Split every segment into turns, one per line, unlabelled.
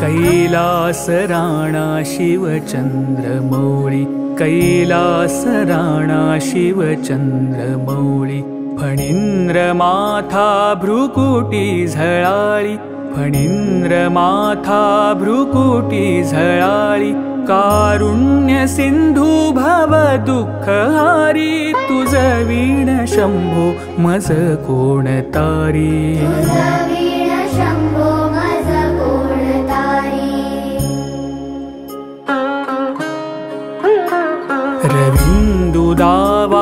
कैलास राणा शिवचंद्रमौळी, कैलास राणा शिवचंद्रमौळी, फणींद्र माथा भ्रुकुटी झळाळी, फणींद्र माथा भ्रुकुटी झळाळी, कारुण्य सिंधू भव दुःखहारी, तुझ वीण शंभो मज कोण तारी, रविन्दुदावानल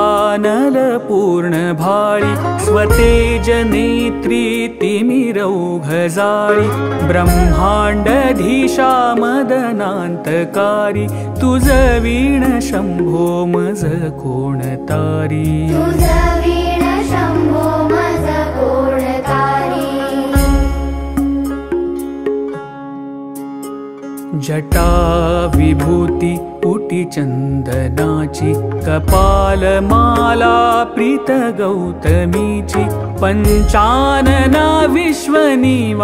पूर्ण भाळी, स्वतेज नेत्री तिमिरौघजाळी, ब्रह्मांडधीशा मदनांतकारी, तुझ वीण शंभो मज कोण तारी, जटा विभूती पुटी चंदनाची, कपालमाला प्रीत गौतमीची, पंचानना विश्वनिवांतकारी,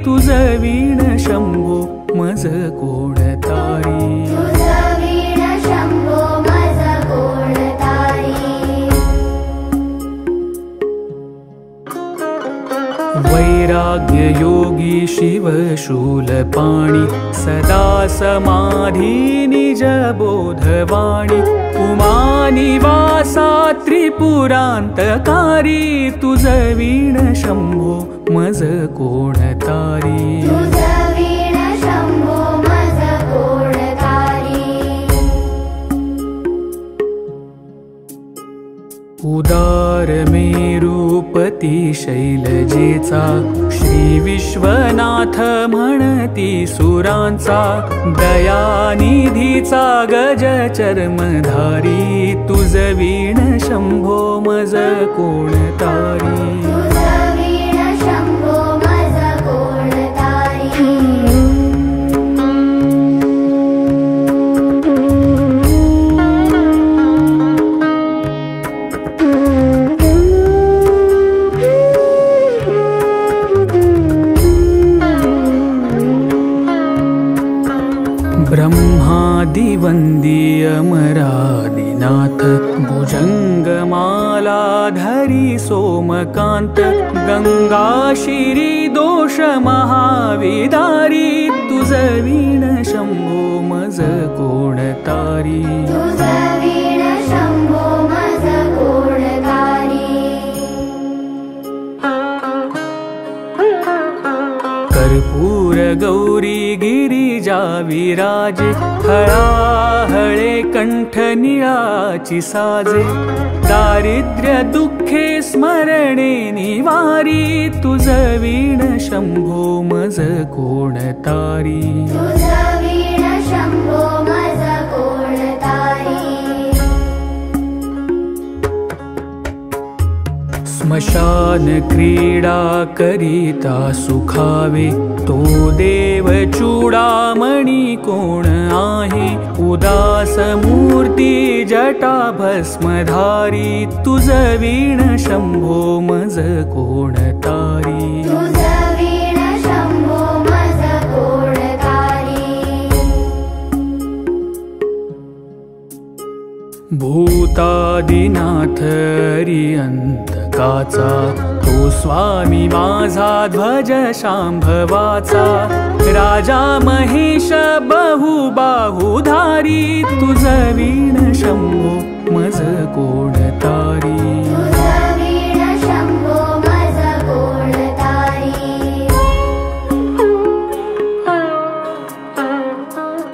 तुझ वीण शंभो मज कोण तारी, वैराग्य योगी शिव शूलपाणी, सदा समाधी निज बोधवाणी, उमानिवासा त्रिपुरांतकारी, तुझ वीण शंभो मज कोण तारी, उदार मेरुपती शैलजेचा, श्री विश्वनाथ म्हणती सुरांचा, दयानिधीचा गज चर्मधारी, तुझ वीण शंभो मज कोण तारी, ब्रह्मादिवंदी अमरादिनाथ, भुजंगमाला धरी सोमकांत, गंगा शिरी दोष महाविदारी, तुझ वीण शंभो मज कोण तारी, कर्पूर गौरी गिरिजा विराजे, हळाहळे कंठ निळाची साजे, दारिद्र्य दुःखे स्मरणे निवारी, तुझ वीण शंभो मज कोण तारी, स्मशान क्रीडा करिता सुखावे, तो देव चूडामणी कोण आहे, उदास मूर्ती जटा भस्मधारी, तुझ वीण शंभो मज कोण तारी, भूतादिनाथ अरियंतकाचा, तो स्वामी माझा ध्वज शांभवाचा, राजा महेश बहुबाहुधारी, तुझ वीण शंभो मज कोण तारी,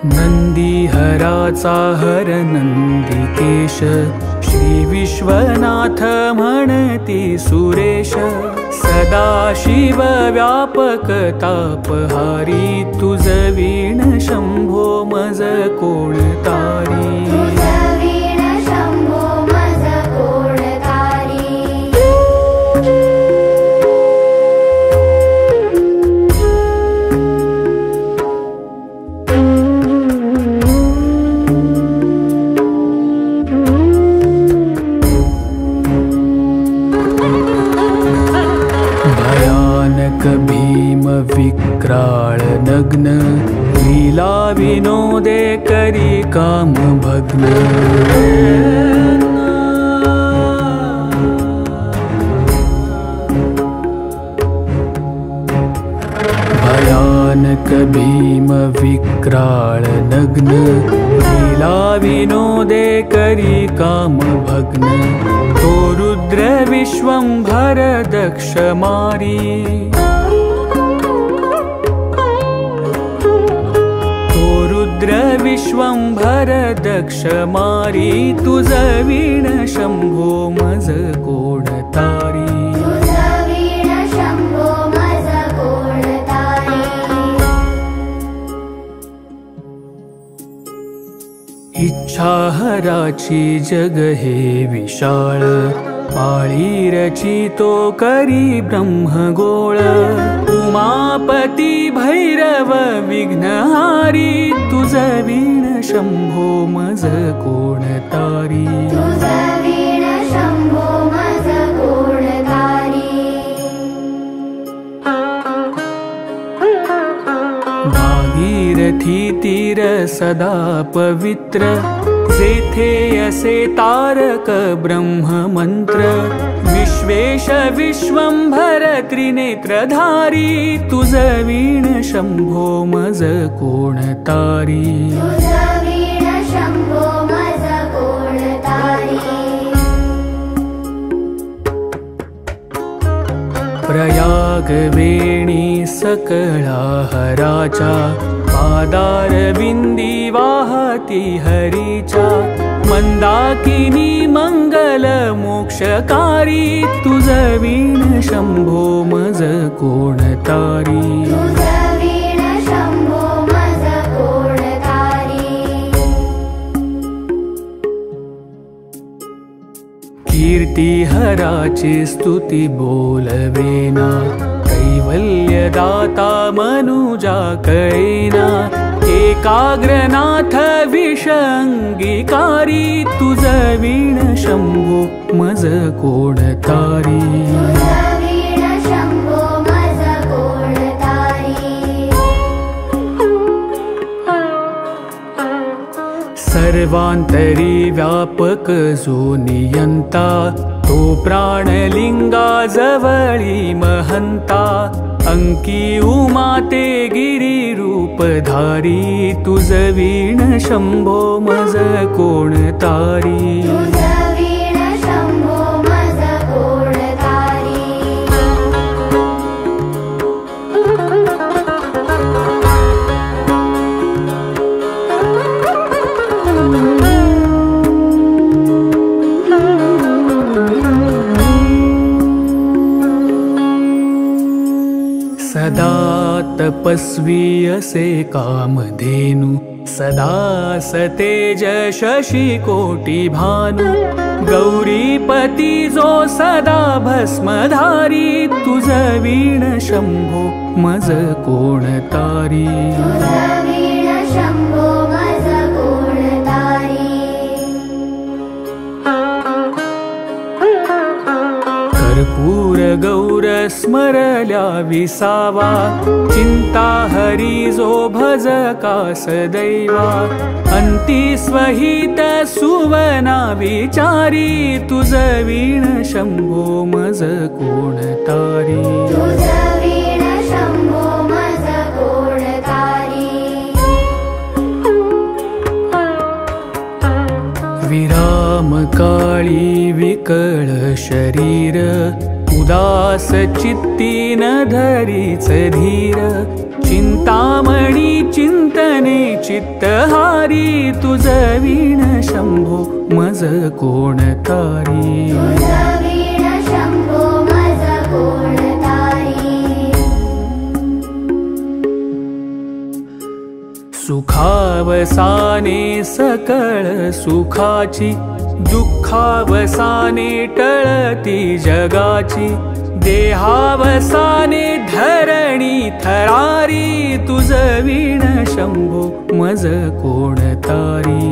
नंदीहराचा हर नंदिकेश, श्री विश्वनाथ म्हणती सुरेश, सदा सदाशिव व्यापक तापहारी तुझ वीण शंभो मज कोण तारी भीम विक्राळ नग्न लीला विनोदे करी काम भग्न भयानक भीम विक्राळ नग्न लीला विनोदे करी काम भग्न तो रुद्र विश्वंभर दक्ष मारी विश्वंभर दक्ष मारी तुझ वीण शंभो मज कोण तारी इच्छा हराची जग हे विशाळ पाळी रचितो करी ब्रह्मगोळ उमापती भैरव विघ्नहारी तुझ वीण शंभो मज कोण तारी भागीरथी तीर सदा पवित्र जेथे असे तारक ब्रह्म मंत्र विश्वेश विश्वंभर त्रिनेत्रधारी तुझ वीण शंभो मज कोण तारी प्रयाग वेणी सकळा हराचा पादारविंदी वाहती हरीचा मंदाकिनी मंगल मोक्षकारी तुझ वीण शंभो मज कोण तारी कीर्ती हराची स्तुती बोलवेना कैवल्यदाता मनुजा कळेना एकाग्रनाथ विषंगीकारी तुझ वीण शंभो मज कोण तारी सर्वांतरी व्यापक जो नियंता तो प्राणलिंगा जवळी महंता अंकी उमाते गिरी रूपधारी तुझ वीण शंभो मज कोण तारी सदा तपस्वी असे कामधेनु सदा सतेज शशी कोटी भानु गौरीपती जो सदा भस्मधारी तुझ वीण शंभो मज कोण तारी कर्पूर गौर स्मरल्या विसावा चिंता हरी जो भजका सदैवा अंती स्वहित सुवना विचारी तुझ वीण शंभो मज कोण तारी विराम काळी विकळ शरीर उदास चित्ती न धरीच धीर चिंतामणी चिंतने चित्तहारी तुझ वीण शंभो मज कोण तारी सुखावसाने सकळ सुखाची, दुःखावसाने टळती जगाची, देहावसाने धरणी थरारी, तुझ वीण शंभो मज कोण तारी.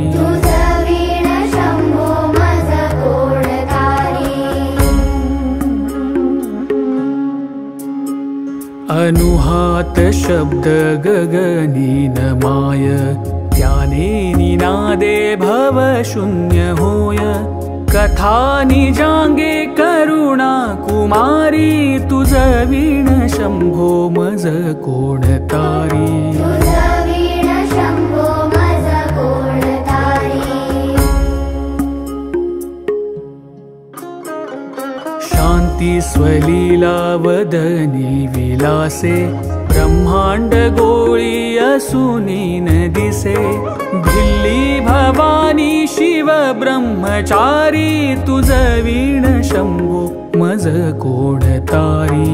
अनुहात शब्द गगनीन माय, त्याने निनादे भव शून्य होय. कथा निजांगे करुणा कुमारी, तुझ वीण शंभो मज कोण तारी. शांती स्वलीला वदनी विलासे, ब्रह्मांड गोळी असुनी न दिसे. भिल्ली भवानी शिव ब्रह्मचारी, तुझ वीण शंभो मज कोण तारी.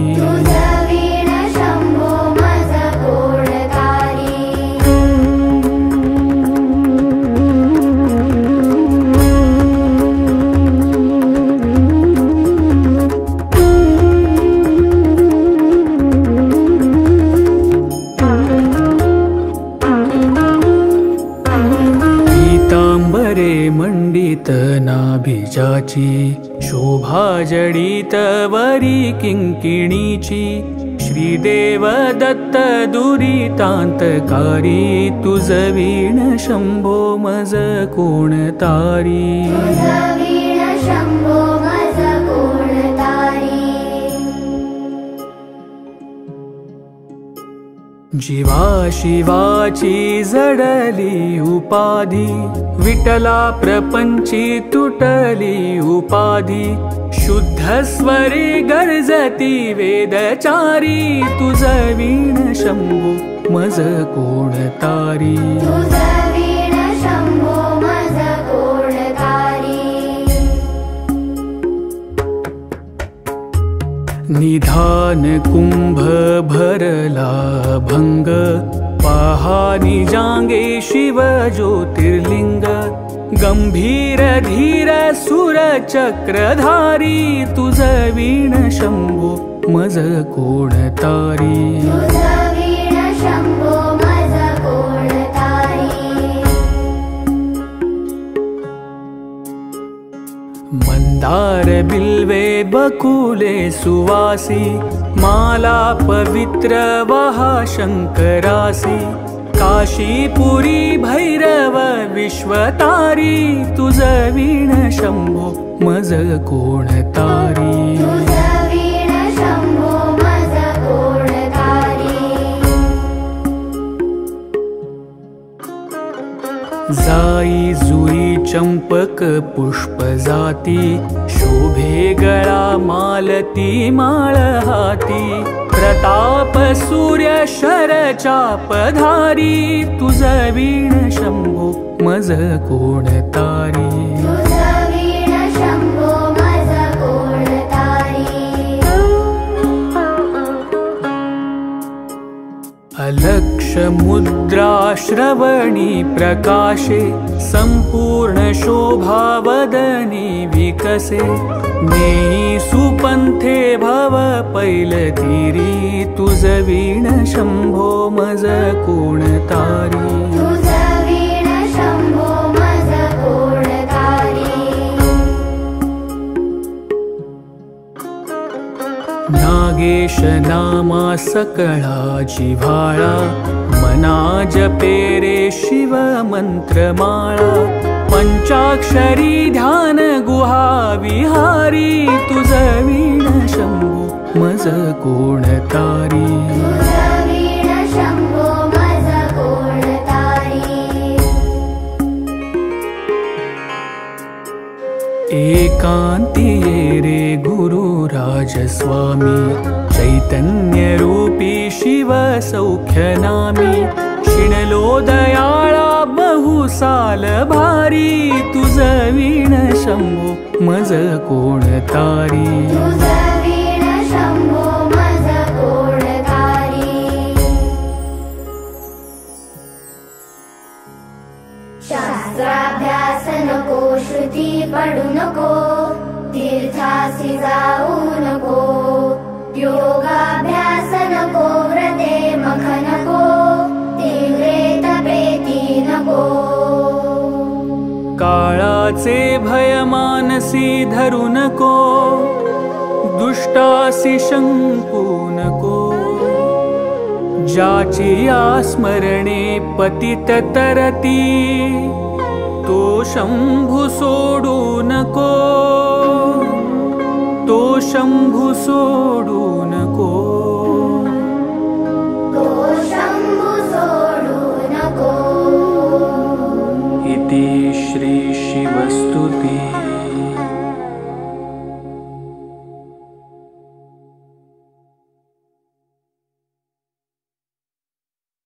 मंडित नाभिजाची, शोभा जडित वरी किंकिणीची. श्रीदेव दत्त दुरितांतकारी, तुझ वीण शंभो मज कोण तारी. जीवा शिवाची जडली उपाधी, विठला प्रपंची तुटली उपाधी. शुद्ध स्वरे गर्जती वेदचारी, तुझ वीण शंभो मज कोण तारी. निधान कुंभ भरला भंग, पहा निजांगे शिव ज्योतिर्लिंग. गंभीर धीर सुर चक्रधारी, तुझ वीण शंभो मज कोण तारी. मंदार बिल्वे बकुले सुवासी, माला पवित्र वहा शंकरासी. काशीपुरी भैरव विश्वतारी, तुझ वीण शंभो मज कोण तारी. जाई जुई चंपक पुष्प जाती, शोभे गळा मालती माळ हाती. प्रताप सूर्य शर चापधारी, तुझ वीण शंभो मज कोण तारी. अलक्ष मुद्रा श्रवणी प्रकाशे, संपूर्ण शोभा वदनी विकसे. नेई सुपंथे भव पैलतीरी, तुझ वीण शंभो मज कोण तारी. नागेश नामा सकळा जिव्हाळा, मना जपेरे शिव मंत्रमाळा. पंचाक्षरी ध्यान गुहा विहारी, तुझ वीण शंभो मज कोण तारी. एकांती रे गुरु राजस्वामी, चैतन्य रूपी शिव सौख्य नामी. शिणलो दयाळा बहुसाल भारी, तुझ वीण शंभो मज कोण तारी. काळाचे भय मानसी धरू नको, दुष्टासी शंकू नको। ज्याची या स्मरणे पतित तरती, तो शंभू सोडू नको, तो शंभू सोडू नको,
तो शंभू सोडू नको।
इति श्री शिवस्तुती।